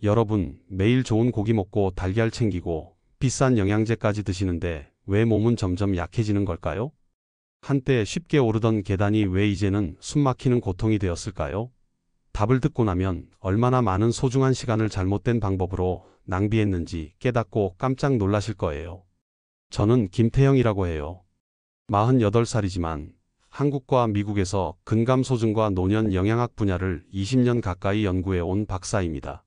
여러분, 매일 좋은 고기 먹고 달걀 챙기고 비싼 영양제까지 드시는데 왜 몸은 점점 약해지는 걸까요? 한때 쉽게 오르던 계단이 왜 이제는 숨막히는 고통이 되었을까요? 답을 듣고 나면 얼마나 많은 소중한 시간을 잘못된 방법으로 낭비했는지 깨닫고 깜짝 놀라실 거예요. 저는 김태형이라고 해요. 48살이지만 한국과 미국에서 근감소증과 노년 영양학 분야를 20년 가까이 연구해 온 박사입니다.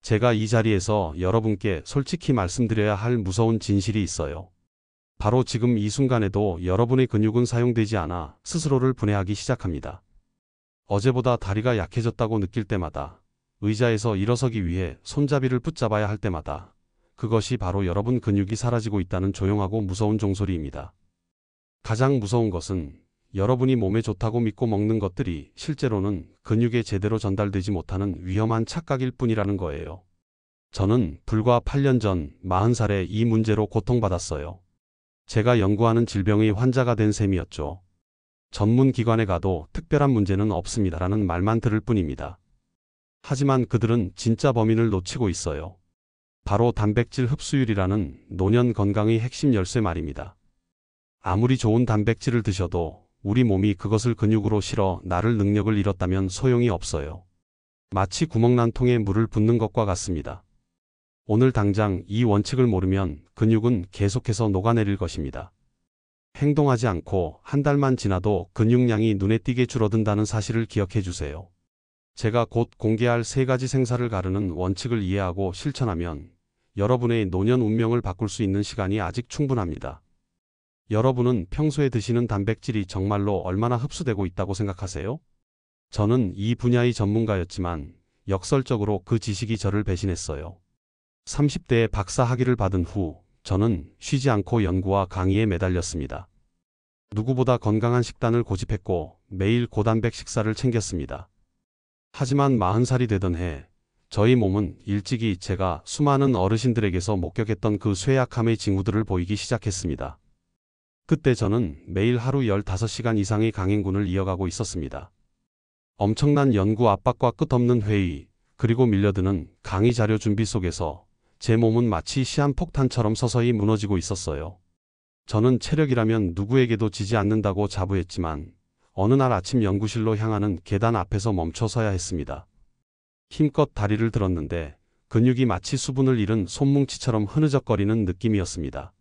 제가 이 자리에서 여러분께 솔직히 말씀드려야 할 무서운 진실이 있어요. 바로 지금 이 순간에도 여러분의 근육은 사용되지 않아 스스로를 분해하기 시작합니다. 어제보다 다리가 약해졌다고 느낄 때마다, 의자에서 일어서기 위해 손잡이를 붙잡아야 할 때마다, 그것이 바로 여러분 근육이 사라지고 있다는 조용하고 무서운 종소리입니다. 가장 무서운 것은 여러분이 몸에 좋다고 믿고 먹는 것들이 실제로는 근육에 제대로 전달되지 못하는 위험한 착각일 뿐이라는 거예요. 저는 불과 8년 전 40살에 이 문제로 고통받았어요. 제가 연구하는 질병의 환자가 된 셈이었죠. 전문 기관에 가도 특별한 문제는 없습니다라는 말만 들을 뿐입니다. 하지만 그들은 진짜 범인을 놓치고 있어요. 바로 단백질 흡수율이라는 노년 건강의 핵심 열쇠 말입니다. 아무리 좋은 단백질을 드셔도 우리 몸이 그것을 근육으로 실어 나를 능력을 잃었다면 소용이 없어요. 마치 구멍난 통에 물을 붓는 것과 같습니다. 오늘 당장 이 원칙을 모르면 근육은 계속해서 녹아내릴 것입니다. 행동하지 않고 한 달만 지나도 근육량이 눈에 띄게 줄어든다는 사실을 기억해 주세요. 제가 곧 공개할 3가지 생사를 가르는 원칙을 이해하고 실천하면 여러분의 노년 운명을 바꿀 수 있는 시간이 아직 충분합니다. 여러분은 평소에 드시는 단백질이 정말로 얼마나 흡수되고 있다고 생각하세요? 저는 이 분야의 전문가였지만 역설적으로 그 지식이 저를 배신했어요. 30대에 박사 학위를 받은 후 저는 쉬지 않고 연구와 강의에 매달렸습니다. 누구보다 건강한 식단을 고집했고 매일 고단백 식사를 챙겼습니다. 하지만 40살이 되던 해 저희 몸은 일찍이 제가 수많은 어르신들에게서 목격했던 그 쇠약함의 징후들을 보이기 시작했습니다. 그때 저는 매일 하루 15시간 이상의 강행군을 이어가고 있었습니다. 엄청난 연구 압박과 끝없는 회의, 그리고 밀려드는 강의 자료 준비 속에서 제 몸은 마치 시한폭탄처럼 서서히 무너지고 있었어요. 저는 체력이라면 누구에게도 지지 않는다고 자부했지만 어느 날 아침 연구실로 향하는 계단 앞에서 멈춰서야 했습니다. 힘껏 다리를 들었는데 근육이 마치 수분을 잃은 손뭉치처럼 흐느적거리는 느낌이었습니다.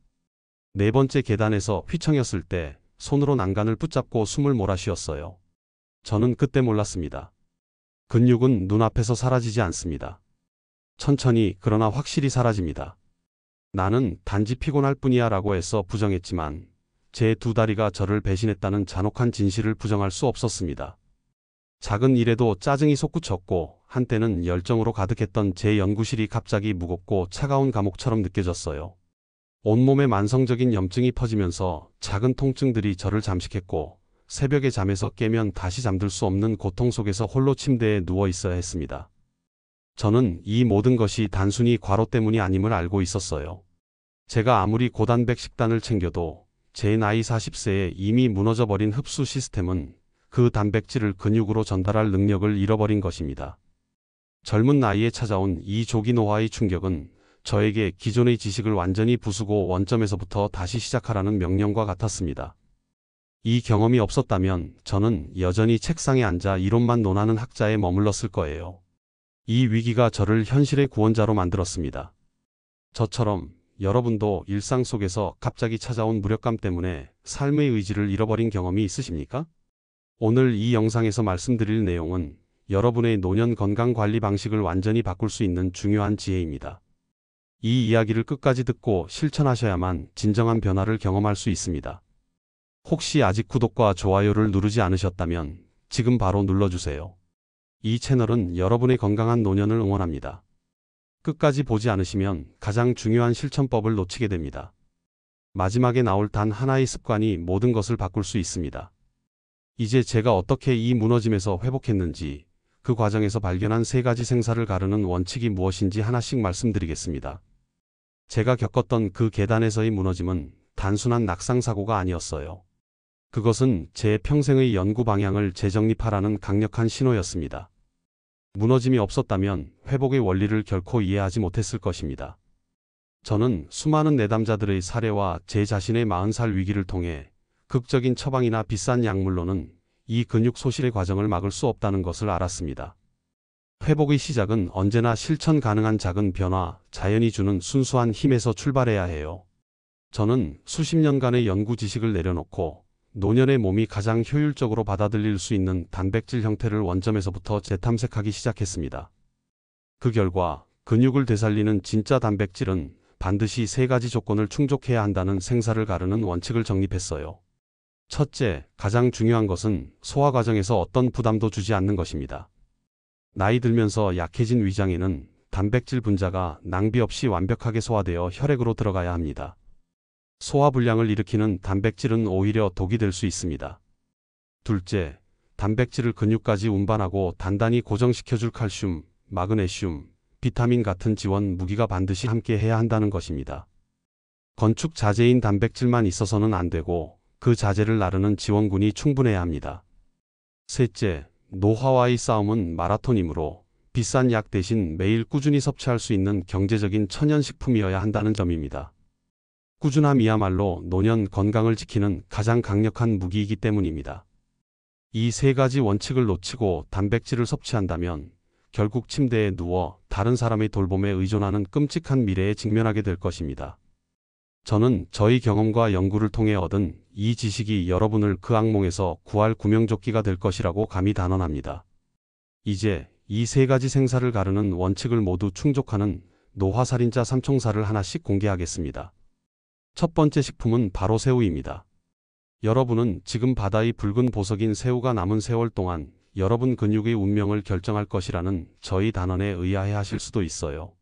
4번째 계단에서 휘청였을 때 손으로 난간을 붙잡고 숨을 몰아쉬었어요. 저는 그때 몰랐습니다. 근육은 눈앞에서 사라지지 않습니다. 천천히 그러나 확실히 사라집니다. 나는 단지 피곤할 뿐이야 라고 애써 부정했지만 제 2다리가 저를 배신했다는 잔혹한 진실을 부정할 수 없었습니다. 작은 일에도 짜증이 솟구쳤고 한때는 열정으로 가득했던 제 연구실이 갑자기 무겁고 차가운 감옥처럼 느껴졌어요. 온몸에 만성적인 염증이 퍼지면서 작은 통증들이 저를 잠식했고 새벽에 잠에서 깨면 다시 잠들 수 없는 고통 속에서 홀로 침대에 누워 있어야 했습니다. 저는 이 모든 것이 단순히 과로 때문이 아님을 알고 있었어요. 제가 아무리 고단백 식단을 챙겨도 제 나이 40세에 이미 무너져버린 흡수 시스템은 그 단백질을 근육으로 전달할 능력을 잃어버린 것입니다. 젊은 나이에 찾아온 이 조기 노화의 충격은 저에게 기존의 지식을 완전히 부수고 원점에서부터 다시 시작하라는 명령과 같았습니다. 이 경험이 없었다면 저는 여전히 책상에 앉아 이론만 논하는 학자에 머물렀을 거예요. 이 위기가 저를 현실의 구원자로 만들었습니다. 저처럼 여러분도 일상 속에서 갑자기 찾아온 무력감 때문에 삶의 의지를 잃어버린 경험이 있으십니까? 오늘 이 영상에서 말씀드릴 내용은 여러분의 노년 건강 관리 방식을 완전히 바꿀 수 있는 중요한 지혜입니다. 이 이야기를 끝까지 듣고 실천하셔야만 진정한 변화를 경험할 수 있습니다. 혹시 아직 구독과 좋아요를 누르지 않으셨다면 지금 바로 눌러주세요. 이 채널은 여러분의 건강한 노년을 응원합니다. 끝까지 보지 않으시면 가장 중요한 실천법을 놓치게 됩니다. 마지막에 나올 단 하나의 습관이 모든 것을 바꿀 수 있습니다. 이제 제가 어떻게 이 무너짐에서 회복했는지, 그 과정에서 발견한 3가지 생사를 가르는 원칙이 무엇인지 하나씩 말씀드리겠습니다. 제가 겪었던 그 계단에서의 무너짐은 단순한 낙상사고가 아니었어요. 그것은 제 평생의 연구 방향을 재정립하라는 강력한 신호였습니다. 무너짐이 없었다면 회복의 원리를 결코 이해하지 못했을 것입니다. 저는 수많은 내담자들의 사례와 제 자신의 40살 위기를 통해 극적인 처방이나 비싼 약물로는 이 근육 소실의 과정을 막을 수 없다는 것을 알았습니다. 회복의 시작은 언제나 실천 가능한 작은 변화, 자연이 주는 순수한 힘에서 출발해야 해요. 저는 수십 년간의 연구 지식을 내려놓고 노년의 몸이 가장 효율적으로 받아들일 수 있는 단백질 형태를 원점에서부터 재탐색하기 시작했습니다. 그 결과 근육을 되살리는 진짜 단백질은 반드시 3가지 조건을 충족해야 한다는 생사를 가르는 원칙을 정립했어요. 첫째, 가장 중요한 것은 소화 과정에서 어떤 부담도 주지 않는 것입니다. 나이 들면서 약해진 위장에는 단백질 분자가 낭비 없이 완벽하게 소화되어 혈액으로 들어가야 합니다. 소화불량을 일으키는 단백질은 오히려 독이 될 수 있습니다. 둘째, 단백질을 근육까지 운반하고 단단히 고정시켜줄 칼슘, 마그네슘, 비타민 같은 지원 무기가 반드시 함께 해야 한다는 것입니다. 건축 자재인 단백질만 있어서는 안 되고 그 자재를 나르는 지원군이 충분해야 합니다. 셋째, 노화와의 싸움은 마라톤이므로 비싼 약 대신 매일 꾸준히 섭취할 수 있는 경제적인 천연식품이어야 한다는 점입니다. 꾸준함이야말로 노년 건강을 지키는 가장 강력한 무기이기 때문입니다. 이 3가지 원칙을 놓치고 단백질을 섭취한다면 결국 침대에 누워 다른 사람의 돌봄에 의존하는 끔찍한 미래에 직면하게 될 것입니다. 저는 저희 경험과 연구를 통해 얻은 이 지식이 여러분을 그 악몽에서 구할 구명조끼가 될 것이라고 감히 단언합니다. 이제 이 3가지 생사를 가르는 원칙을 모두 충족하는 노화살인자 3총사를 하나씩 공개하겠습니다. 첫 번째 식품은 바로 새우입니다. 여러분은 지금 바다의 붉은 보석인 새우가 남은 세월 동안 여러분 근육의 운명을 결정할 것이라는 저희 단언에 의아해 하실 수도 있어요.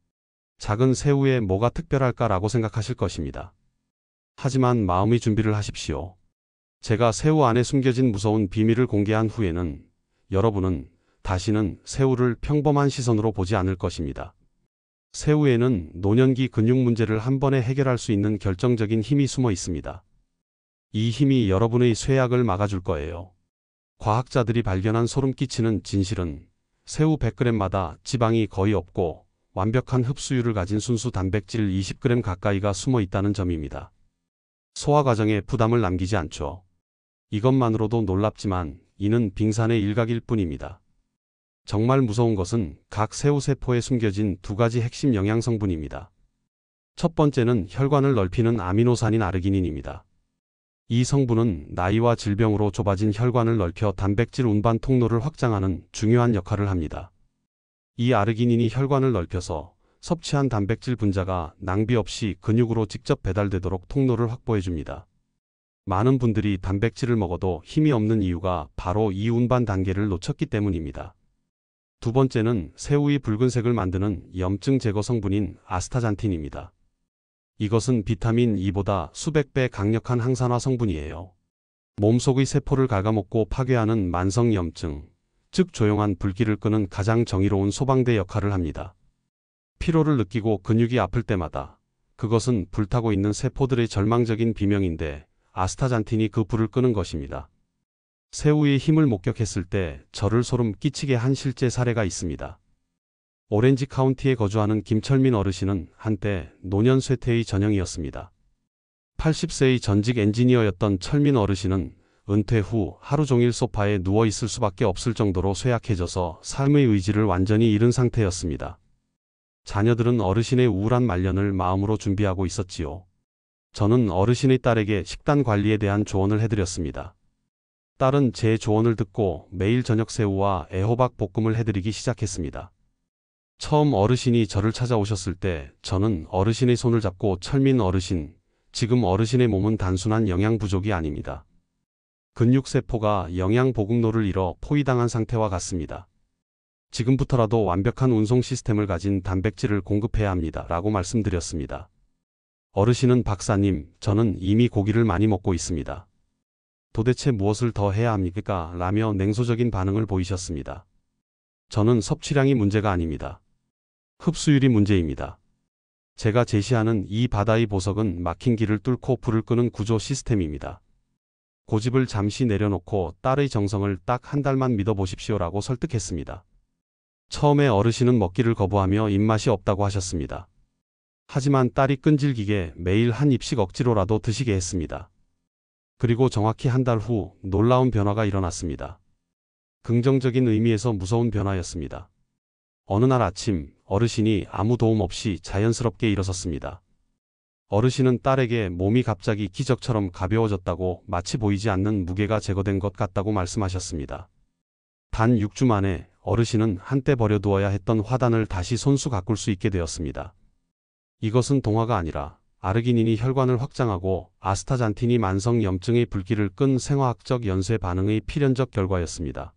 작은 새우에 뭐가 특별할까라고 생각하실 것입니다. 하지만 마음의 준비를 하십시오. 제가 새우 안에 숨겨진 무서운 비밀을 공개한 후에는 여러분은 다시는 새우를 평범한 시선으로 보지 않을 것입니다. 새우에는 노년기 근육 문제를 한 번에 해결할 수 있는 결정적인 힘이 숨어 있습니다. 이 힘이 여러분의 쇠약을 막아줄 거예요. 과학자들이 발견한 소름 끼치는 진실은 새우 100g마다 지방이 거의 없고 완벽한 흡수율을 가진 순수 단백질 20g 가까이가 숨어 있다는 점입니다. 소화 과정에 부담을 남기지 않죠. 이것만으로도 놀랍지만 이는 빙산의 일각일 뿐입니다. 정말 무서운 것은 각 새우 세포에 숨겨진 2가지 핵심 영양 성분입니다. 첫 번째는 혈관을 넓히는 아미노산인 아르기닌입니다. 이 성분은 나이와 질병으로 좁아진 혈관을 넓혀 단백질 운반 통로를 확장하는 중요한 역할을 합니다. 이 아르기닌이 혈관을 넓혀서 섭취한 단백질 분자가 낭비 없이 근육으로 직접 배달되도록 통로를 확보해 줍니다. 많은 분들이 단백질을 먹어도 힘이 없는 이유가 바로 이 운반 단계를 놓쳤기 때문입니다. 두 번째는 새우의 붉은색을 만드는 염증 제거 성분인 아스타잔틴입니다. 이것은 비타민 E보다 수백 배 강력한 항산화 성분이에요. 몸속의 세포를 갉아먹고 파괴하는 만성 염증, 즉 조용한 불길을 끄는 가장 정의로운 소방대 역할을 합니다. 피로를 느끼고 근육이 아플 때마다 그것은 불타고 있는 세포들의 절망적인 비명인데 아스타잔틴이 그 불을 끄는 것입니다. 새우의 힘을 목격했을 때 저를 소름 끼치게 한 실제 사례가 있습니다. 오렌지 카운티에 거주하는 김철민 어르신은 한때 노년 쇠퇴의 전형이었습니다. 80세의 전직 엔지니어였던 철민 어르신은 은퇴 후 하루 종일 소파에 누워 있을 수밖에 없을 정도로 쇠약해져서 삶의 의지를 완전히 잃은 상태였습니다. 자녀들은 어르신의 우울한 말년을 마음으로 준비하고 있었지요. 저는 어르신의 딸에게 식단 관리에 대한 조언을 해드렸습니다. 딸은 제 조언을 듣고 매일 저녁 새우와 애호박 볶음을 해드리기 시작했습니다. 처음 어르신이 저를 찾아오셨을 때 저는 어르신의 손을 잡고 철민 어르신, 지금 어르신의 몸은 단순한 영양 부족이 아닙니다. 근육세포가 영양 보급로를 잃어 포위당한 상태와 같습니다. 지금부터라도 완벽한 운송 시스템을 가진 단백질을 공급해야 합니다. 라고 말씀드렸습니다. 어르신은 박사님, 저는 이미 고기를 많이 먹고 있습니다. 도대체 무엇을 더 해야 합니까? 라며 냉소적인 반응을 보이셨습니다. 저는 섭취량이 문제가 아닙니다. 흡수율이 문제입니다. 제가 제시하는 이 바다의 보석은 막힌 길을 뚫고 불을 끄는 구조 시스템입니다. 고집을 잠시 내려놓고 딸의 정성을 딱 한 달만 믿어보십시오라고 설득했습니다. 처음에 어르신은 먹기를 거부하며 입맛이 없다고 하셨습니다. 하지만 딸이 끈질기게 매일 한 입씩 억지로라도 드시게 했습니다. 그리고 정확히 한 달 후 놀라운 변화가 일어났습니다. 긍정적인 의미에서 무서운 변화였습니다. 어느 날 아침 어르신이 아무 도움 없이 자연스럽게 일어섰습니다. 어르신은 딸에게 몸이 갑자기 기적처럼 가벼워졌다고, 마치 보이지 않는 무게가 제거된 것 같다고 말씀하셨습니다. 단 6주 만에 어르신은 한때 버려두어야 했던 화단을 다시 손수 가꿀 수 있게 되었습니다. 이것은 동화가 아니라 아르기닌이 혈관을 확장하고 아스타잔틴이 만성염증의 불길을 끈 생화학적 연쇄 반응의 필연적 결과였습니다.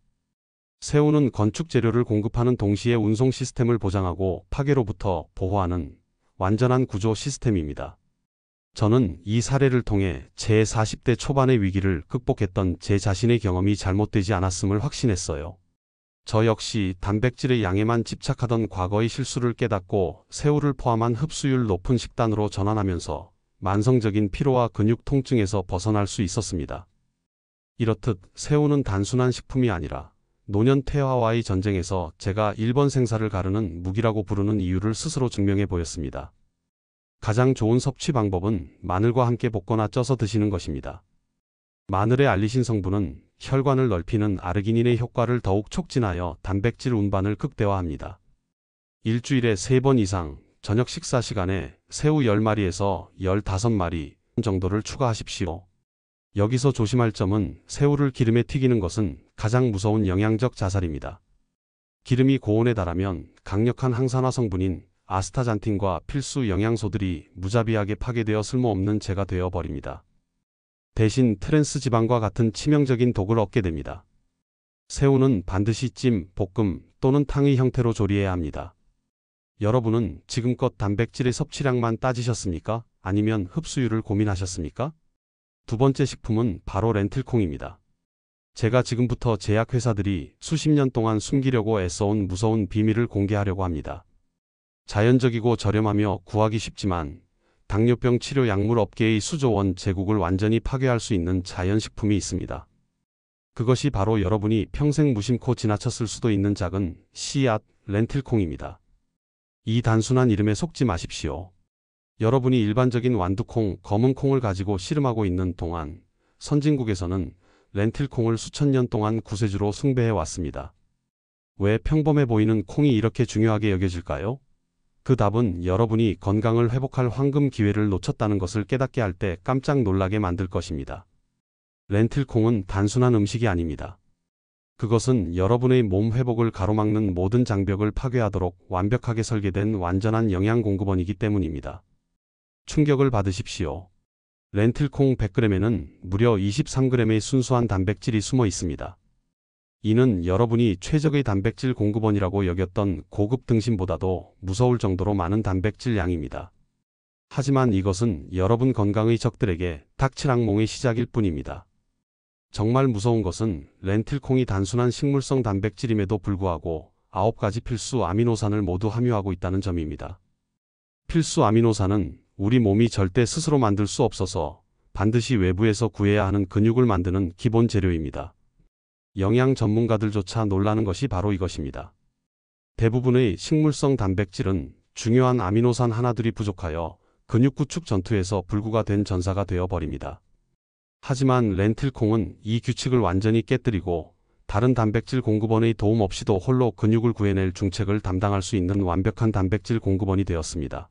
새우는 건축 재료를 공급하는 동시에 운송 시스템을 보장하고 파괴로부터 보호하는 완전한 구조 시스템입니다. 저는 이 사례를 통해 제 40대 초반의 위기를 극복했던 제 자신의 경험이 잘못되지 않았음을 확신했어요. 저 역시 단백질의 양에만 집착하던 과거의 실수를 깨닫고 새우를 포함한 흡수율 높은 식단으로 전환하면서 만성적인 피로와 근육 통증에서 벗어날 수 있었습니다. 이렇듯 새우는 단순한 식품이 아니라 노년 퇴화와의 전쟁에서 제가 일본 생사를 가르는 무기라고 부르는 이유를 스스로 증명해 보였습니다. 가장 좋은 섭취 방법은 마늘과 함께 볶거나 쪄서 드시는 것입니다. 마늘의 알리신 성분은 혈관을 넓히는 아르기닌의 효과를 더욱 촉진하여 단백질 운반을 극대화합니다. 일주일에 3번 이상 저녁 식사 시간에 새우 10마리에서 15마리 정도를 추가하십시오. 여기서 조심할 점은 새우를 기름에 튀기는 것은 가장 무서운 영양적 자살입니다. 기름이 고온에 달하면 강력한 항산화 성분인 아스타잔틴과 필수 영양소들이 무자비하게 파괴되어 쓸모없는 재가 되어 버립니다. 대신 트랜스 지방과 같은 치명적인 독을 얻게 됩니다. 새우는 반드시 찜, 볶음 또는 탕의 형태로 조리해야 합니다. 여러분은 지금껏 단백질의 섭취량만 따지셨습니까? 아니면 흡수율을 고민하셨습니까? 두 번째 식품은 바로 렌틸콩입니다. 제가 지금부터 제약회사들이 수십 년 동안 숨기려고 애써온 무서운 비밀을 공개하려고 합니다. 자연적이고 저렴하며 구하기 쉽지만 당뇨병 치료 약물 업계의 수조 원 제국을 완전히 파괴할 수 있는 자연식품이 있습니다. 그것이 바로 여러분이 평생 무심코 지나쳤을 수도 있는 작은 씨앗 렌틸콩입니다. 이 단순한 이름에 속지 마십시오. 여러분이 일반적인 완두콩, 검은 콩을 가지고 씨름하고 있는 동안 선진국에서는 렌틸콩을 수천 년 동안 구세주로 숭배해 왔습니다. 왜 평범해 보이는 콩이 이렇게 중요하게 여겨질까요? 그 답은 여러분이 건강을 회복할 황금 기회를 놓쳤다는 것을 깨닫게 할 때 깜짝 놀라게 만들 것입니다. 렌틸콩은 단순한 음식이 아닙니다. 그것은 여러분의 몸 회복을 가로막는 모든 장벽을 파괴하도록 완벽하게 설계된 완전한 영양 공급원이기 때문입니다. 충격을 받으십시오. 렌틸콩 100g에는 무려 23g의 순수한 단백질이 숨어 있습니다. 이는 여러분이 최적의 단백질 공급원이라고 여겼던 고급 등심보다도 무서울 정도로 많은 단백질 양입니다. 하지만 이것은 여러분 건강의 적들에게 닥칠 악몽의 시작일 뿐입니다. 정말 무서운 것은 렌틸콩이 단순한 식물성 단백질임에도 불구하고 9가지 필수 아미노산을 모두 함유하고 있다는 점입니다. 필수 아미노산은 우리 몸이 절대 스스로 만들 수 없어서 반드시 외부에서 구해야 하는 근육을 만드는 기본 재료입니다. 영양 전문가들조차 놀라는 것이 바로 이것입니다. 대부분의 식물성 단백질은 중요한 아미노산 하나들이 부족하여 근육 구축 전투에서 불구가 된 전사가 되어 버립니다. 하지만 렌틸콩은 이 규칙을 완전히 깨뜨리고 다른 단백질 공급원의 도움 없이도 홀로 근육을 구해낼 중책을 담당할 수 있는 완벽한 단백질 공급원이 되었습니다.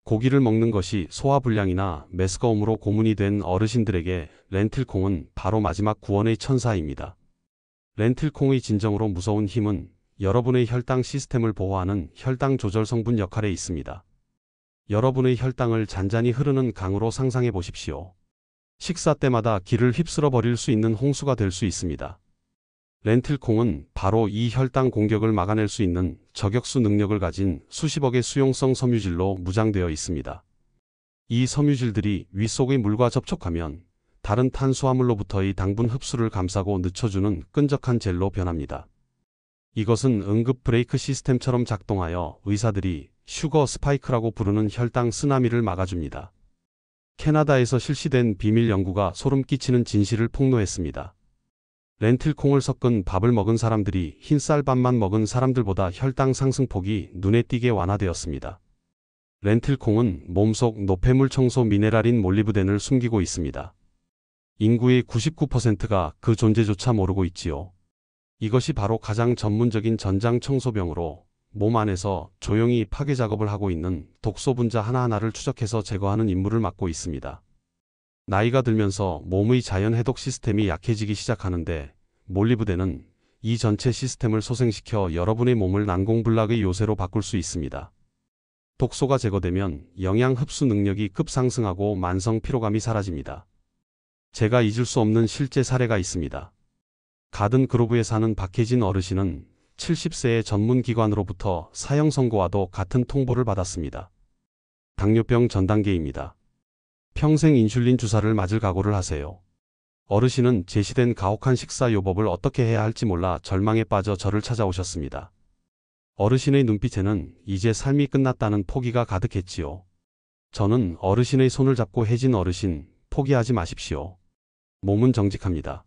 고기를 먹는 것이 소화불량이나 메스꺼움으로 고문이 된 어르신들에게 렌틸콩은 바로 마지막 구원의 천사입니다. 렌틸콩의 진정으로 무서운 힘은 여러분의 혈당 시스템을 보호하는 혈당 조절 성분 역할에 있습니다. 여러분의 혈당을 잔잔히 흐르는 강으로 상상해 보십시오. 식사 때마다 기를 휩쓸어 버릴 수 있는 홍수가 될 수 있습니다. 렌틸콩은 바로 이 혈당 공격을 막아낼 수 있는 저격수 능력을 가진 수십억의 수용성 섬유질로 무장되어 있습니다. 이 섬유질들이 위 속의 물과 접촉하면 다른 탄수화물로부터의 당분 흡수를 감싸고 늦춰주는 끈적한 젤로 변합니다. 이것은 응급 브레이크 시스템처럼 작동하여 의사들이 슈거 스파이크라고 부르는 혈당 쓰나미를 막아줍니다. 캐나다에서 실시된 비밀 연구가 소름 끼치는 진실을 폭로했습니다. 렌틸콩을 섞은 밥을 먹은 사람들이 흰쌀밥만 먹은 사람들보다 혈당 상승폭이 눈에 띄게 완화되었습니다. 렌틸콩은 몸속 노폐물 청소 미네랄인 몰리브덴을 숨기고 있습니다. 인구의 99%가 그 존재조차 모르고 있지요. 이것이 바로 가장 전문적인 전장 청소병으로 몸 안에서 조용히 파괴 작업을 하고 있는 독소 분자 하나하나를 추적해서 제거하는 임무를 맡고 있습니다. 나이가 들면서 몸의 자연 해독 시스템이 약해지기 시작하는데 몰리브덴은 이 전체 시스템을 소생시켜 여러분의 몸을 난공불락의 요새로 바꿀 수 있습니다. 독소가 제거되면 영양 흡수 능력이 급상승하고 만성 피로감이 사라집니다. 제가 잊을 수 없는 실제 사례가 있습니다. 가든 그로브에 사는 박혜진 어르신은 70세의 전문기관으로부터 사형 선고와도 같은 통보를 받았습니다. 당뇨병 전 단계입니다. 평생 인슐린 주사를 맞을 각오를 하세요. 어르신은 제시된 가혹한 식사 요법을 어떻게 해야 할지 몰라 절망에 빠져 저를 찾아오셨습니다. 어르신의 눈빛에는 이제 삶이 끝났다는 포기가 가득했지요. 저는 어르신의 손을 잡고 혜진 어르신, 포기하지 마십시오. 몸은 정직합니다.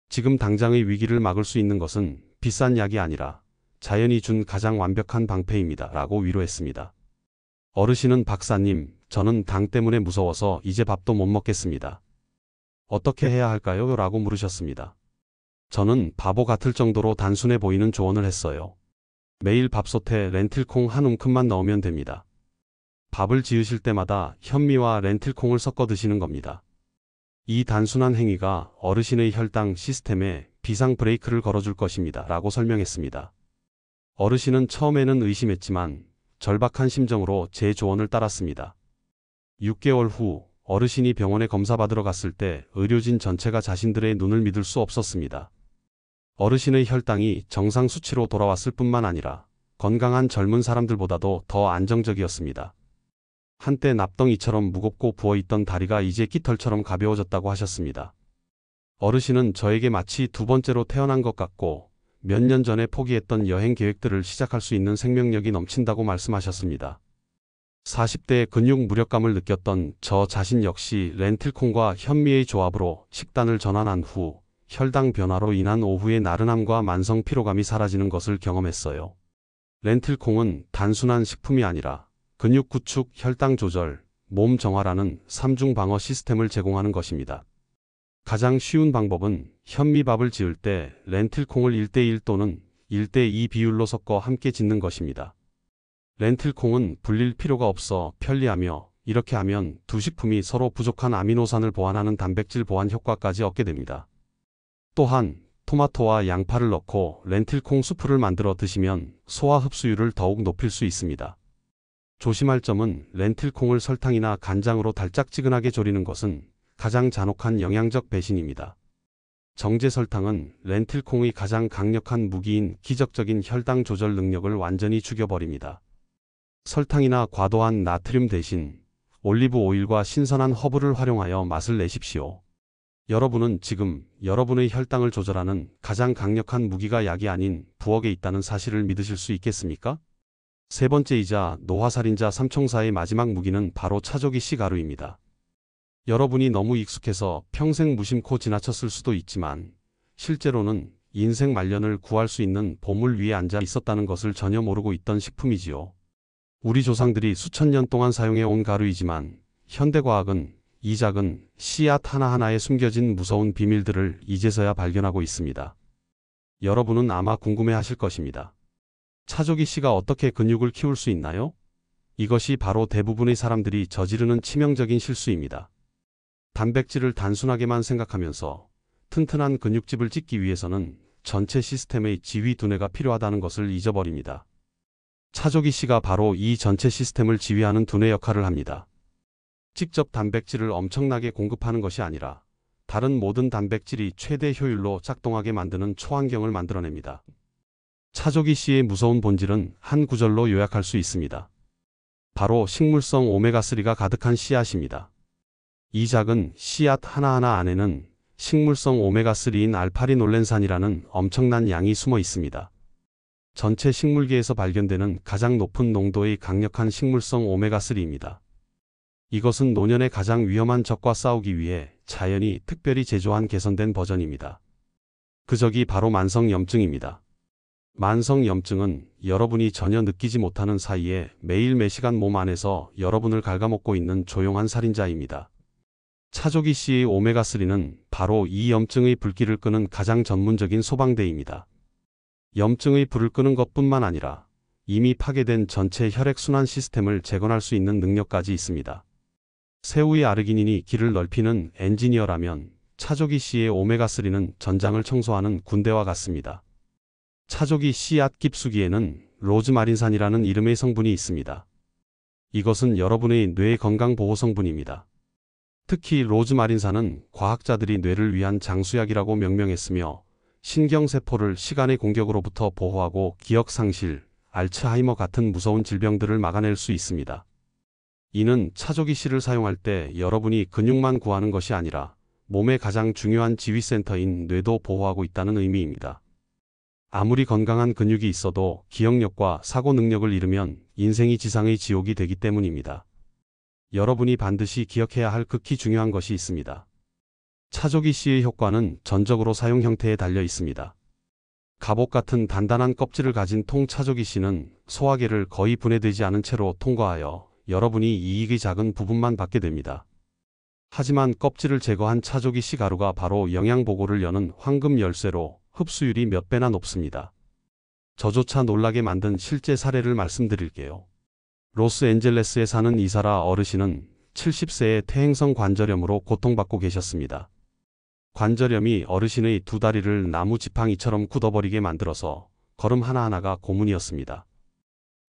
지금 당장의 위기를 막을 수 있는 것은 비싼 약이 아니라 자연이 준 가장 완벽한 방패입니다. 라고 위로했습니다. 어르신은 박사님, 저는 당 때문에 무서워서 이제 밥도 못 먹겠습니다. 어떻게 해야 할까요? 라고 물으셨습니다. 저는 바보 같을 정도로 단순해 보이는 조언을 했어요. 매일 밥솥에 렌틸콩 한 움큼만 넣으면 됩니다. 밥을 지으실 때마다 현미와 렌틸콩을 섞어 드시는 겁니다. 이 단순한 행위가 어르신의 혈당 시스템에 비상 브레이크를 걸어줄 것입니다. 라고 설명했습니다. 어르신은 처음에는 의심했지만 절박한 심정으로 제 조언을 따랐습니다. 6개월 후 어르신이 병원에 검사받으러 갔을 때 의료진 전체가 자신들의 눈을 믿을 수 없었습니다. 어르신의 혈당이 정상 수치로 돌아왔을 뿐만 아니라 건강한 젊은 사람들보다도 더 안정적이었습니다. 한때 납덩이처럼 무겁고 부어있던 다리가 이제 깃털처럼 가벼워졌다고 하셨습니다. 어르신은 저에게 마치 두 번째로 태어난 것 같고 몇 년 전에 포기했던 여행 계획들을 시작할 수 있는 생명력이 넘친다고 말씀하셨습니다. 40대의 근육 무력감을 느꼈던 저 자신 역시 렌틸콩과 현미의 조합으로 식단을 전환한 후 혈당 변화로 인한 오후의 나른함과 만성 피로감이 사라지는 것을 경험했어요. 렌틸콩은 단순한 식품이 아니라 근육 구축, 혈당 조절, 몸 정화라는 3중 방어 시스템을 제공하는 것입니다. 가장 쉬운 방법은 현미밥을 지을 때 렌틸콩을 1:1 또는 1:2 비율로 섞어 함께 짓는 것입니다. 렌틸콩은 불릴 필요가 없어 편리하며 이렇게 하면 두 식품이 서로 부족한 아미노산을 보완하는 단백질 보완 효과까지 얻게 됩니다. 또한 토마토와 양파를 넣고 렌틸콩 수프를 만들어 드시면 소화 흡수율을 더욱 높일 수 있습니다. 조심할 점은 렌틸콩을 설탕이나 간장으로 달짝지근하게 졸이는 것은 가장 잔혹한 영양적 배신입니다. 정제 설탕은 렌틸콩의 가장 강력한 무기인 기적적인 혈당 조절 능력을 완전히 죽여버립니다. 설탕이나 과도한 나트륨 대신 올리브 오일과 신선한 허브를 활용하여 맛을 내십시오. 여러분은 지금 여러분의 혈당을 조절하는 가장 강력한 무기가 약이 아닌 부엌에 있다는 사실을 믿으실 수 있겠습니까? 세 번째이자 노화살인자 삼총사의 마지막 무기는 바로 차조기 씨 가루입니다. 여러분이 너무 익숙해서 평생 무심코 지나쳤을 수도 있지만 실제로는 인생 말년을 구할 수 있는 보물 위에 앉아 있었다는 것을 전혀 모르고 있던 식품이지요. 우리 조상들이 수천 년 동안 사용해온 가루이지만 현대과학은 이 작은 씨앗 하나하나에 숨겨진 무서운 비밀들을 이제서야 발견하고 있습니다. 여러분은 아마 궁금해하실 것입니다. 차조기 씨가 어떻게 근육을 키울 수 있나요? 이것이 바로 대부분의 사람들이 저지르는 치명적인 실수입니다. 단백질을 단순하게만 생각하면서 튼튼한 근육집을 짓기 위해서는 전체 시스템의 지휘 두뇌가 필요하다는 것을 잊어버립니다. 차조기 씨가 바로 이 전체 시스템을 지휘하는 두뇌 역할을 합니다. 직접 단백질을 엄청나게 공급하는 것이 아니라 다른 모든 단백질이 최대 효율로 작동하게 만드는 초환경을 만들어냅니다. 차조기 씨의 무서운 본질은 한 구절로 요약할 수 있습니다. 바로 식물성 오메가3가 가득한 씨앗입니다. 이 작은 씨앗 하나하나 안에는 식물성 오메가3인 알파리놀렌산이라는 엄청난 양이 숨어 있습니다. 전체 식물계에서 발견되는 가장 높은 농도의 강력한 식물성 오메가3입니다. 이것은 노년의 가장 위험한 적과 싸우기 위해 자연이 특별히 제조한 개선된 버전입니다. 그 적이 바로 만성염증입니다. 만성염증은 여러분이 전혀 느끼지 못하는 사이에 매일 매시간 몸 안에서 여러분을 갉아먹고 있는 조용한 살인자입니다. 차조기 C의 오메가3는 바로 이 염증의 불길을 끄는 가장 전문적인 소방대입니다. 염증의 불을 끄는 것뿐만 아니라 이미 파괴된 전체 혈액순환 시스템을 재건할 수 있는 능력까지 있습니다. 새우의 아르기닌이 길을 넓히는 엔지니어라면 차조기 C의 오메가3는 전장을 청소하는 군대와 같습니다. 차조기 씨앗 깊숙이에는 로즈마린산이라는 이름의 성분이 있습니다. 이것은 여러분의 뇌 건강 보호 성분입니다. 특히 로즈마린산은 과학자들이 뇌를 위한 장수약이라고 명명했으며 신경세포를 시간의 공격으로부터 보호하고 기억상실, 알츠하이머 같은 무서운 질병들을 막아낼 수 있습니다. 이는 차조기 C를 사용할 때 여러분이 근육만 구하는 것이 아니라 몸의 가장 중요한 지휘센터인 뇌도 보호하고 있다는 의미입니다. 아무리 건강한 근육이 있어도 기억력과 사고 능력을 잃으면 인생이 지상의 지옥이 되기 때문입니다. 여러분이 반드시 기억해야 할 극히 중요한 것이 있습니다. 차조기 C의 효과는 전적으로 사용 형태에 달려 있습니다. 갑옷 같은 단단한 껍질을 가진 통 차조기 C는 소화계를 거의 분해되지 않은 채로 통과하여 여러분이 이익의 작은 부분만 받게 됩니다. 하지만 껍질을 제거한 차조기 C 가루가 바로 영양보고를 여는 황금 열쇠로 흡수율이 몇 배나 높습니다. 저조차 놀라게 만든 실제 사례를 말씀드릴게요. 로스앤젤레스에 사는 이사라 어르신은 70세의 퇴행성 관절염으로 고통받고 계셨습니다. 관절염이 어르신의 두 다리를 나무 지팡이처럼 굳어버리게 만들어서 걸음 하나하나가 고문이었습니다.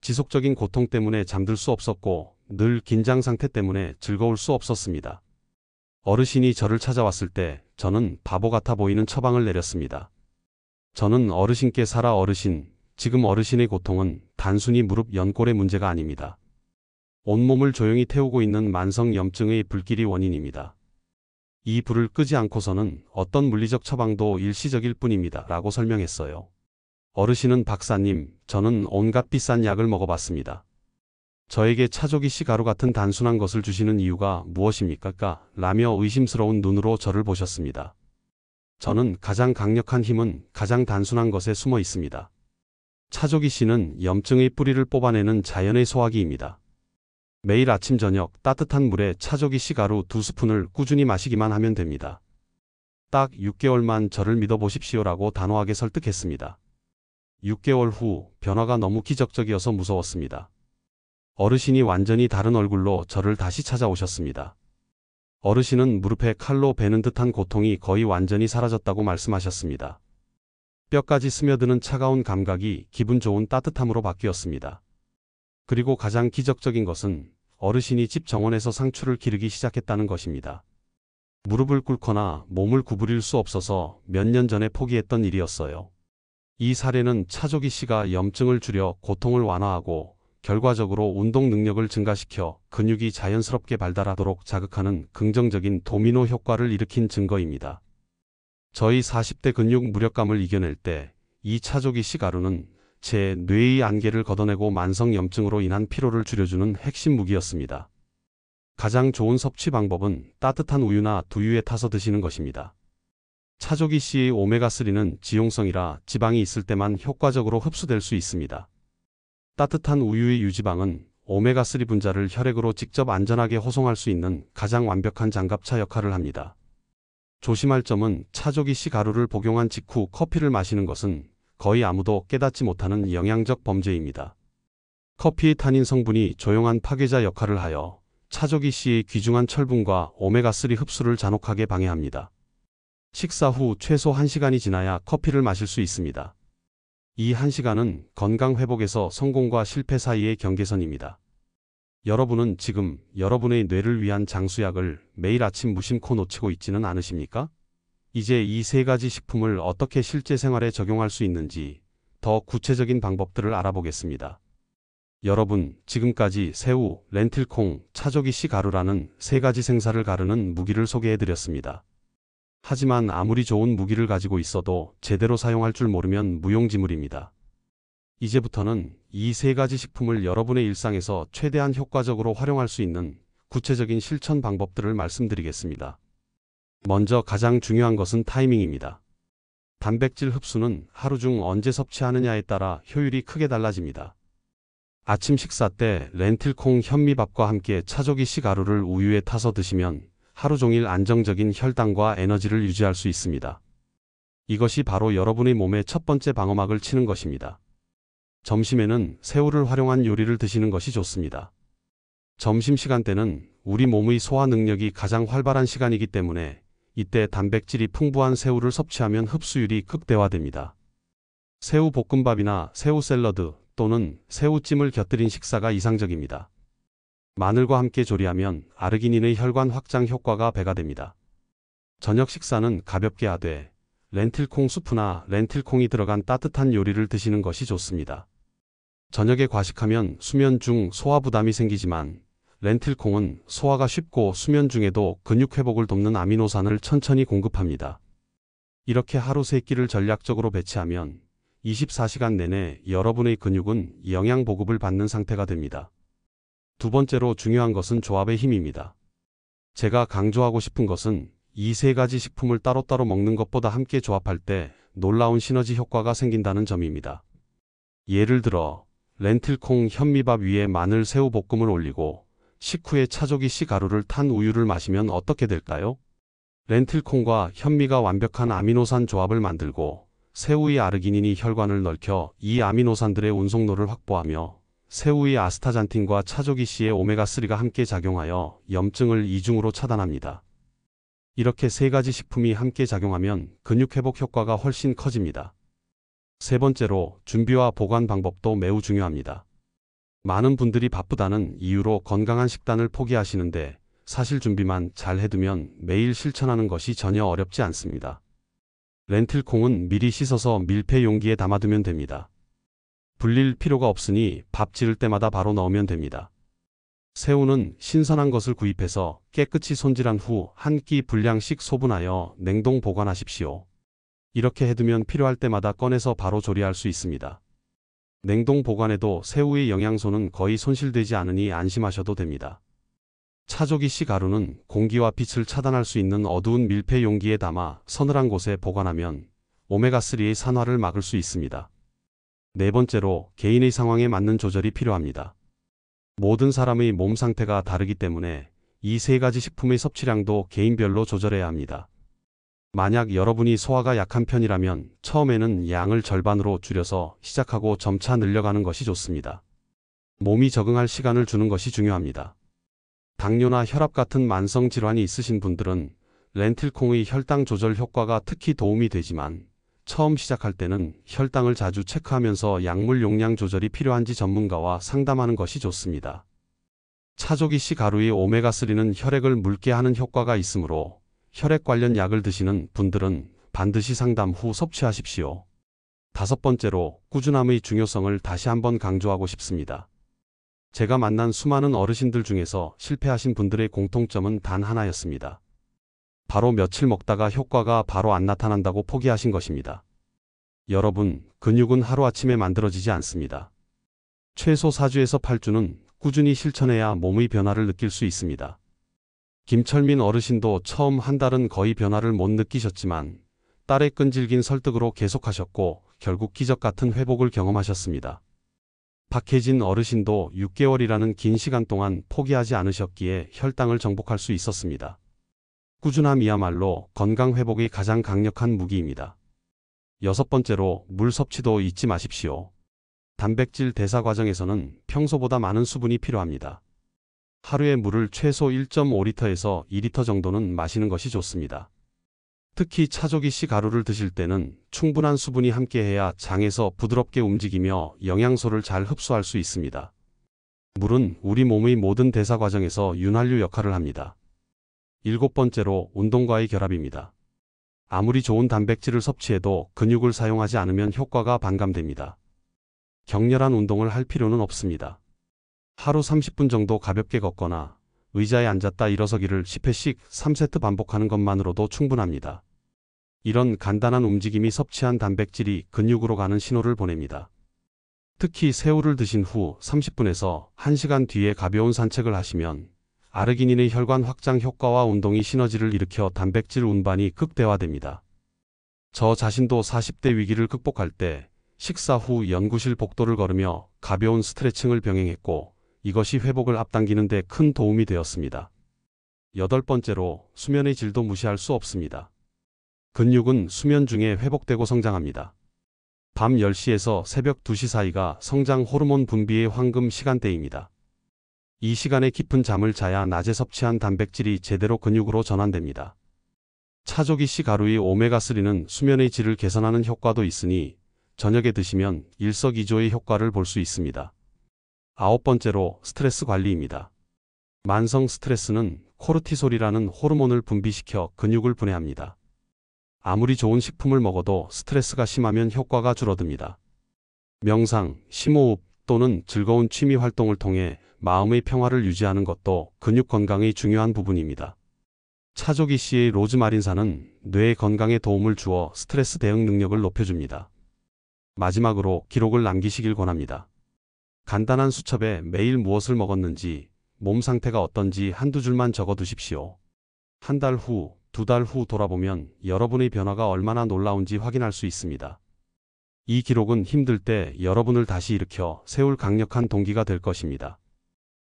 지속적인 고통 때문에 잠들 수 없었고 늘 긴장 상태 때문에 즐거울 수 없었습니다. 어르신이 저를 찾아왔을 때 저는 바보 같아 보이는 처방을 내렸습니다. 저는 어르신께 살아 어르신, 지금 어르신의 고통은 단순히 무릎 연골의 문제가 아닙니다. 온몸을 조용히 태우고 있는 만성염증의 불길이 원인입니다. 이 불을 끄지 않고서는 어떤 물리적 처방도 일시적일 뿐입니다. 라고 설명했어요. 어르신은 박사님, 저는 온갖 비싼 약을 먹어봤습니다. 저에게 차조기 C 가루 같은 단순한 것을 주시는 이유가 무엇입니까? 라며 의심스러운 눈으로 저를 보셨습니다. 저는 가장 강력한 힘은 가장 단순한 것에 숨어 있습니다. 차조기 C는 염증의 뿌리를 뽑아내는 자연의 소화기입니다. 매일 아침 저녁 따뜻한 물에 차조기 C 가루 2스푼을 꾸준히 마시기만 하면 됩니다. 딱 6개월만 저를 믿어보십시오라고 단호하게 설득했습니다. 6개월 후 변화가 너무 기적적이어서 무서웠습니다. 어르신이 완전히 다른 얼굴로 저를 다시 찾아오셨습니다. 어르신은 무릎에 칼로 베는 듯한 고통이 거의 완전히 사라졌다고 말씀하셨습니다. 뼈까지 스며드는 차가운 감각이 기분 좋은 따뜻함으로 바뀌었습니다. 그리고 가장 기적적인 것은 어르신이 집 정원에서 상추를 기르기 시작했다는 것입니다. 무릎을 꿇거나 몸을 구부릴 수 없어서 몇 년 전에 포기했던 일이었어요. 이 사례는 차조기 C가 염증을 줄여 고통을 완화하고 결과적으로 운동 능력을 증가시켜 근육이 자연스럽게 발달하도록 자극하는 긍정적인 도미노 효과를 일으킨 증거입니다. 저희 40대 근육 무력감을 이겨낼 때 이 차조기 C 가루는 제 뇌의 안개를 걷어내고 만성염증으로 인한 피로를 줄여주는 핵심 무기였습니다. 가장 좋은 섭취 방법은 따뜻한 우유나 두유에 타서 드시는 것입니다. 차조기 C의 오메가3는 지용성이라 지방이 있을 때만 효과적으로 흡수될 수 있습니다. 따뜻한 우유의 유지방은 오메가3 분자를 혈액으로 직접 안전하게 호송할 수 있는 가장 완벽한 장갑차 역할을 합니다. 조심할 점은 차조기 C 가루를 복용한 직후 커피를 마시는 것은 거의 아무도 깨닫지 못하는 영양적 범죄입니다. 커피의 타닌 성분이 조용한 파괴자 역할을 하여 차조기 C의 귀중한 철분과 오메가3 흡수를 잔혹하게 방해합니다. 식사 후 최소 1시간이 지나야 커피를 마실 수 있습니다. 이 1시간은 건강 회복에서 성공과 실패 사이의 경계선입니다. 여러분은 지금 여러분의 뇌를 위한 장수약을 매일 아침 무심코 놓치고 있지는 않으십니까? 이제 이 세 가지 식품을 어떻게 실제 생활에 적용할 수 있는지 더 구체적인 방법들을 알아보겠습니다. 여러분, 지금까지 새우, 렌틸콩, 차조기 C 가루라는 세 가지 생사를 가르는 무기를 소개해드렸습니다. 하지만 아무리 좋은 무기를 가지고 있어도 제대로 사용할 줄 모르면 무용지물입니다. 이제부터는 이 세 가지 식품을 여러분의 일상에서 최대한 효과적으로 활용할 수 있는 구체적인 실천 방법들을 말씀드리겠습니다. 먼저 가장 중요한 것은 타이밍입니다. 단백질 흡수는 하루 중 언제 섭취하느냐에 따라 효율이 크게 달라집니다. 아침 식사 때 렌틸콩 현미밥과 함께 차조기씨 가루를 우유에 타서 드시면 하루 종일 안정적인 혈당과 에너지를 유지할 수 있습니다. 이것이 바로 여러분의 몸의 첫 번째 방어막을 치는 것입니다. 점심에는 새우를 활용한 요리를 드시는 것이 좋습니다. 점심시간 때는 우리 몸의 소화 능력이 가장 활발한 시간이기 때문에 이때 단백질이 풍부한 새우를 섭취하면 흡수율이 극대화됩니다. 새우 볶음밥이나 새우 샐러드 또는 새우찜을 곁들인 식사가 이상적입니다. 마늘과 함께 조리하면 아르기닌의 혈관 확장 효과가 배가 됩니다. 저녁 식사는 가볍게 하되 렌틸콩 수프나 렌틸콩이 들어간 따뜻한 요리를 드시는 것이 좋습니다. 저녁에 과식하면 수면 중 소화 부담이 생기지만 렌틸콩은 소화가 쉽고 수면 중에도 근육 회복을 돕는 아미노산을 천천히 공급합니다. 이렇게 하루 3끼를 전략적으로 배치하면 24시간 내내 여러분의 근육은 영양 보급을 받는 상태가 됩니다. 두 번째로 중요한 것은 조합의 힘입니다. 제가 강조하고 싶은 것은 이 3가지 식품을 따로따로 먹는 것보다 함께 조합할 때 놀라운 시너지 효과가 생긴다는 점입니다. 예를 들어 렌틸콩 현미밥 위에 마늘 새우 볶음을 올리고 식후에 차조기씨 가루를 탄 우유를 마시면 어떻게 될까요? 렌틸콩과 현미가 완벽한 아미노산 조합을 만들고 새우의 아르기닌이 혈관을 넓혀 이 아미노산들의 운송로를 확보하며 새우의 아스타잔틴과 차조기씨의 오메가3가 함께 작용하여 염증을 이중으로 차단합니다. 이렇게 3가지 식품이 함께 작용하면 근육 회복 효과가 훨씬 커집니다. 세 번째로 준비와 보관 방법도 매우 중요합니다. 많은 분들이 바쁘다는 이유로 건강한 식단을 포기하시는데 사실 준비만 잘 해두면 매일 실천하는 것이 전혀 어렵지 않습니다. 렌틸콩은 미리 씻어서 밀폐 용기에 담아두면 됩니다. 불릴 필요가 없으니 밥 지을 때마다 바로 넣으면 됩니다. 새우는 신선한 것을 구입해서 깨끗이 손질한 후 한 끼 분량씩 소분하여 냉동 보관하십시오. 이렇게 해두면 필요할 때마다 꺼내서 바로 조리할 수 있습니다. 냉동 보관해도 새우의 영양소는 거의 손실되지 않으니 안심하셔도 됩니다. 차조기씨 가루는 공기와 빛을 차단할 수 있는 어두운 밀폐 용기에 담아 서늘한 곳에 보관하면 오메가3의 산화를 막을 수 있습니다. 네 번째로 개인의 상황에 맞는 조절이 필요합니다. 모든 사람의 몸 상태가 다르기 때문에 이 3가지 식품의 섭취량도 개인별로 조절해야 합니다. 만약 여러분이 소화가 약한 편이라면 처음에는 양을 절반으로 줄여서 시작하고 점차 늘려가는 것이 좋습니다. 몸이 적응할 시간을 주는 것이 중요합니다. 당뇨나 혈압 같은 만성 질환이 있으신 분들은 렌틸콩의 혈당 조절 효과가 특히 도움이 되지만 처음 시작할 때는 혈당을 자주 체크하면서 약물 용량 조절이 필요한지 전문가와 상담하는 것이 좋습니다. 차조기씨 가루의 오메가3는 혈액을 묽게 하는 효과가 있으므로 혈액 관련 약을 드시는 분들은 반드시 상담 후 섭취하십시오. 다섯 번째로 꾸준함의 중요성을 다시 한번 강조하고 싶습니다. 제가 만난 수많은 어르신들 중에서 실패하신 분들의 공통점은 단 하나였습니다. 바로 며칠 먹다가 효과가 바로 안 나타난다고 포기하신 것입니다. 여러분, 근육은 하루아침에 만들어지지 않습니다. 최소 4주에서 8주는 꾸준히 실천해야 몸의 변화를 느낄 수 있습니다. 김철민 어르신도 처음 한 달은 거의 변화를 못 느끼셨지만 딸의 끈질긴 설득으로 계속하셨고 결국 기적 같은 회복을 경험하셨습니다. 박혜진 어르신도 6개월이라는 긴 시간 동안 포기하지 않으셨기에 혈당을 정복할 수 있었습니다. 꾸준함이야말로 건강 회복의 가장 강력한 무기입니다. 여섯 번째로 물 섭취도 잊지 마십시오. 단백질 대사 과정에서는 평소보다 많은 수분이 필요합니다. 하루에 물을 최소 1.5리터에서 2리터 정도는 마시는 것이 좋습니다. 특히 차조기씨 가루를 드실 때는 충분한 수분이 함께해야 장에서 부드럽게 움직이며 영양소를 잘 흡수할 수 있습니다. 물은 우리 몸의 모든 대사 과정에서 윤활유 역할을 합니다. 일곱 번째로 운동과의 결합입니다. 아무리 좋은 단백질을 섭취해도 근육을 사용하지 않으면 효과가 반감됩니다. 격렬한 운동을 할 필요는 없습니다. 하루 30분 정도 가볍게 걷거나 의자에 앉았다 일어서기를 10회씩 3세트 반복하는 것만으로도 충분합니다. 이런 간단한 움직임이 섭취한 단백질이 근육으로 가는 신호를 보냅니다. 특히 새우를 드신 후 30분에서 1시간 뒤에 가벼운 산책을 하시면 아르기닌의 혈관 확장 효과와 운동이 시너지를 일으켜 단백질 운반이 극대화됩니다. 저 자신도 40대 위기를 극복할 때 식사 후 연구실 복도를 걸으며 가벼운 스트레칭을 병행했고 이것이 회복을 앞당기는 데 큰 도움이 되었습니다. 여덟 번째로 수면의 질도 무시할 수 없습니다. 근육은 수면 중에 회복되고 성장합니다. 밤 10시에서 새벽 2시 사이가 성장 호르몬 분비의 황금 시간대입니다. 이 시간에 깊은 잠을 자야 낮에 섭취한 단백질이 제대로 근육으로 전환됩니다. 차조기씨 가루의 오메가3는 수면의 질을 개선하는 효과도 있으니 저녁에 드시면 일석이조의 효과를 볼 수 있습니다. 아홉 번째로 스트레스 관리입니다. 만성 스트레스는 코르티솔이라는 호르몬을 분비시켜 근육을 분해합니다. 아무리 좋은 식품을 먹어도 스트레스가 심하면 효과가 줄어듭니다. 명상, 심호흡 또는 즐거운 취미 활동을 통해 마음의 평화를 유지하는 것도 근육 건강의 중요한 부분입니다. 차조기씨의 로즈마린산은 뇌 건강에 도움을 주어 스트레스 대응 능력을 높여줍니다. 마지막으로 기록을 남기시길 권합니다. 간단한 수첩에 매일 무엇을 먹었는지, 몸 상태가 어떤지 한두 줄만 적어 두십시오. 한 달 후, 두 달 후 돌아보면 여러분의 변화가 얼마나 놀라운지 확인할 수 있습니다. 이 기록은 힘들 때 여러분을 다시 일으켜 세울 강력한 동기가 될 것입니다.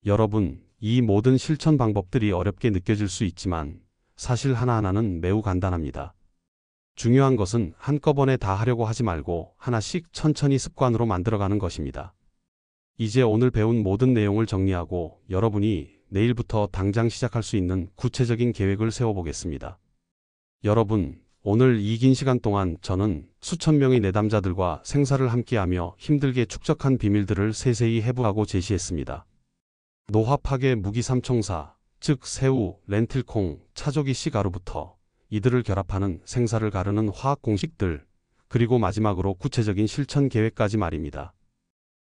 여러분, 이 모든 실천 방법들이 어렵게 느껴질 수 있지만 사실 하나하나는 매우 간단합니다. 중요한 것은 한꺼번에 다 하려고 하지 말고 하나씩 천천히 습관으로 만들어가는 것입니다. 이제 오늘 배운 모든 내용을 정리하고 여러분이 내일부터 당장 시작할 수 있는 구체적인 계획을 세워보겠습니다. 여러분, 오늘 이 긴 시간 동안 저는 수천 명의 내담자들과 생사를 함께하며 힘들게 축적한 비밀들을 세세히 해부하고 제시했습니다. 노화 파괴 무기 삼총사, 즉 새우, 렌틸콩, 차조기씨 가루부터 이들을 결합하는 생사를 가르는 화학 공식들, 그리고 마지막으로 구체적인 실천 계획까지 말입니다.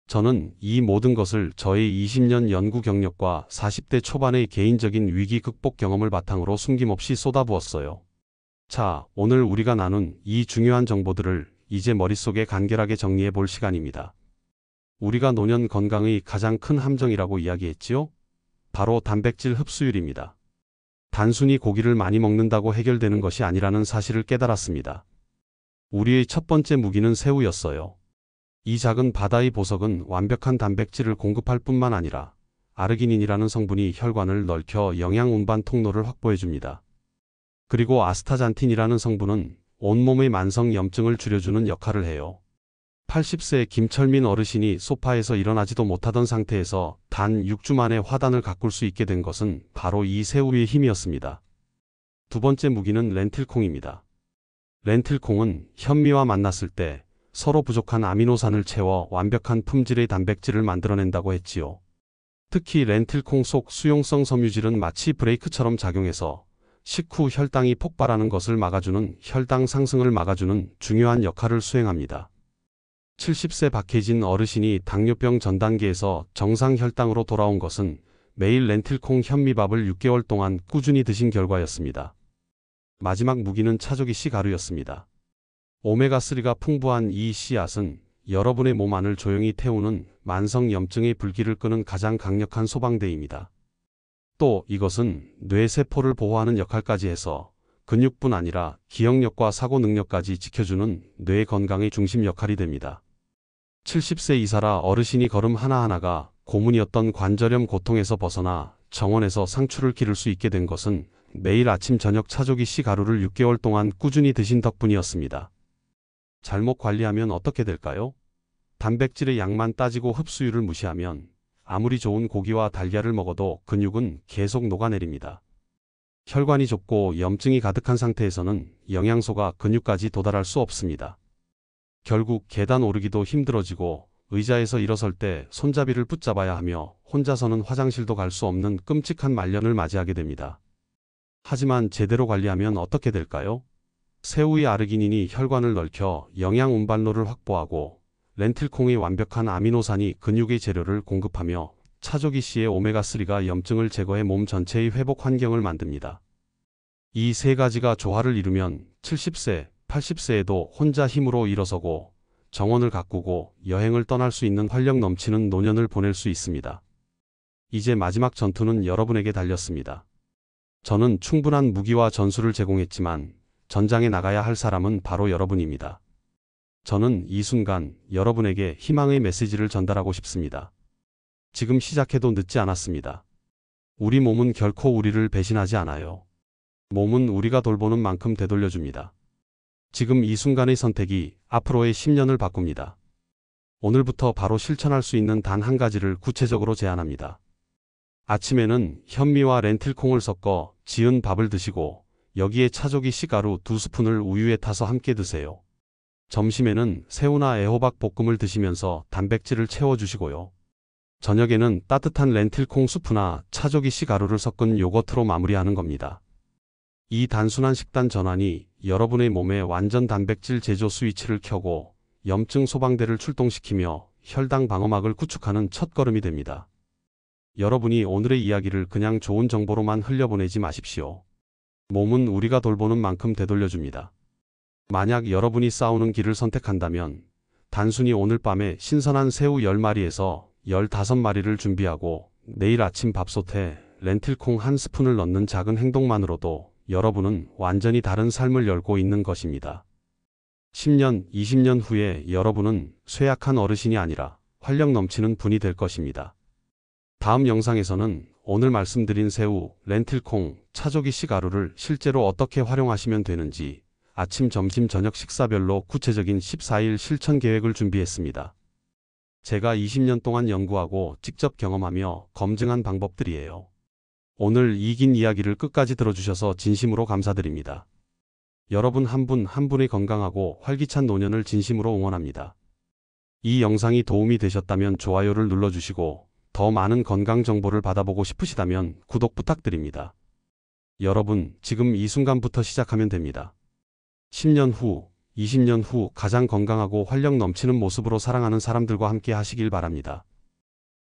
저는 이 모든 것을 저의 20년 연구 경력과 40대 초반의 개인적인 위기 극복 경험을 바탕으로 숨김없이 쏟아부었어요. 자, 오늘 우리가 나눈 이 중요한 정보들을 이제 머릿속에 간결하게 정리해 볼 시간입니다. 우리가 노년 건강의 가장 큰 함정이라고 이야기했지요? 바로 단백질 흡수율입니다. 단순히 고기를 많이 먹는다고 해결되는 것이 아니라는 사실을 깨달았습니다. 우리의 첫 번째 무기는 새우였어요. 이 작은 바다의 보석은 완벽한 단백질을 공급할 뿐만 아니라 아르기닌이라는 성분이 혈관을 넓혀 영양 운반 통로를 확보해 줍니다. 그리고 아스타잔틴이라는 성분은 온몸의 만성 염증을 줄여주는 역할을 해요. 80세 김철민 어르신이 소파에서 일어나지도 못하던 상태에서 단 6주 만에 화단을 가꿀 수 있게 된 것은 바로 이 새우의 힘이었습니다. 두 번째 무기는 렌틸콩입니다. 렌틸콩은 현미와 만났을 때 서로 부족한 아미노산을 채워 완벽한 품질의 단백질을 만들어낸다고 했지요. 특히 렌틸콩 속 수용성 섬유질은 마치 브레이크처럼 작용해서 식후 혈당이 폭발하는 것을 막아주는 혈당 상승을 막아주는 중요한 역할을 수행합니다. 70세 박혜진 어르신이 당뇨병 전 단계에서 정상 혈당으로 돌아온 것은 매일 렌틸콩 현미밥을 6개월 동안 꾸준히 드신 결과였습니다. 마지막 무기는 차조기씨 가루였습니다. 오메가3가 풍부한 이 씨앗은 여러분의 몸 안을 조용히 태우는 만성 염증의 불길을 끄는 가장 강력한 소방대입니다. 또 이것은 뇌세포를 보호하는 역할까지 해서 근육뿐 아니라 기억력과 사고 능력까지 지켜주는 뇌 건강의 중심 역할이 됩니다. 70세 이사라 어르신이 걸음 하나하나가 고문이었던 관절염 고통에서 벗어나 정원에서 상추를 기를 수 있게 된 것은 매일 아침 저녁 차조기씨 가루를 6개월 동안 꾸준히 드신 덕분이었습니다. 잘못 관리하면 어떻게 될까요? 단백질의 양만 따지고 흡수율을 무시하면 아무리 좋은 고기와 달걀을 먹어도 근육은 계속 녹아내립니다. 혈관이 좁고 염증이 가득한 상태에서는 영양소가 근육까지 도달할 수 없습니다. 결국 계단 오르기도 힘들어지고 의자에서 일어설 때 손잡이를 붙잡아야 하며 혼자서는 화장실도 갈 수 없는 끔찍한 말년을 맞이하게 됩니다. 하지만 제대로 관리하면 어떻게 될까요? 새우의 아르기닌이 혈관을 넓혀 영양 운반로를 확보하고 렌틸콩의 완벽한 아미노산이 근육의 재료를 공급하며 차조기씨의 오메가3가 염증을 제거해 몸 전체의 회복 환경을 만듭니다. 이 세 가지가 조화를 이루면 70세, 80세에도 혼자 힘으로 일어서고 정원을 가꾸고 여행을 떠날 수 있는 활력 넘치는 노년을 보낼 수 있습니다. 이제 마지막 전투는 여러분에게 달렸습니다. 저는 충분한 무기와 전술을 제공했지만 전장에 나가야 할 사람은 바로 여러분입니다. 저는 이 순간 여러분에게 희망의 메시지를 전달하고 싶습니다. 지금 시작해도 늦지 않았습니다. 우리 몸은 결코 우리를 배신하지 않아요. 몸은 우리가 돌보는 만큼 되돌려줍니다. 지금 이 순간의 선택이 앞으로의 10년을 바꿉니다. 오늘부터 바로 실천할 수 있는 단 한 가지를 구체적으로 제안합니다. 아침에는 현미와 렌틸콩을 섞어 지은 밥을 드시고 여기에 차조기 씨가루 2스푼을 우유에 타서 함께 드세요. 점심에는 새우나 애호박 볶음을 드시면서 단백질을 채워주시고요. 저녁에는 따뜻한 렌틸콩 수프나 차조기 씨가루를 섞은 요거트로 마무리하는 겁니다. 이 단순한 식단 전환이 여러분의 몸에 완전 단백질 제조 스위치를 켜고 염증 소방대를 출동시키며 혈당 방어막을 구축하는 첫걸음이 됩니다. 여러분이 오늘의 이야기를 그냥 좋은 정보로만 흘려보내지 마십시오. 몸은 우리가 돌보는 만큼 되돌려줍니다. 만약 여러분이 싸우는 길을 선택한다면 단순히 오늘 밤에 신선한 새우 10마리에서 15마리를 준비하고 내일 아침 밥솥에 렌틸콩 한 스푼을 넣는 작은 행동만으로도 여러분은 완전히 다른 삶을 열고 있는 것입니다. 10년, 20년 후에 여러분은 쇠약한 어르신이 아니라 활력 넘치는 분이 될 것입니다. 다음 영상에서는 오늘 말씀드린 새우, 렌틸콩, 차조기 씨가루를 실제로 어떻게 활용하시면 되는지 아침, 점심, 저녁 식사별로 구체적인 14일 실천 계획을 준비했습니다. 제가 20년 동안 연구하고 직접 경험하며 검증한 방법들이에요. 오늘 이 긴 이야기를 끝까지 들어주셔서 진심으로 감사드립니다. 여러분 한 분 한 분의 건강하고 활기찬 노년을 진심으로 응원합니다. 이 영상이 도움이 되셨다면 좋아요를 눌러주시고 더 많은 건강 정보를 받아보고 싶으시다면 구독 부탁드립니다. 여러분, 지금 이 순간부터 시작하면 됩니다. 10년 후, 20년 후 가장 건강하고 활력 넘치는 모습으로 사랑하는 사람들과 함께 하시길 바랍니다.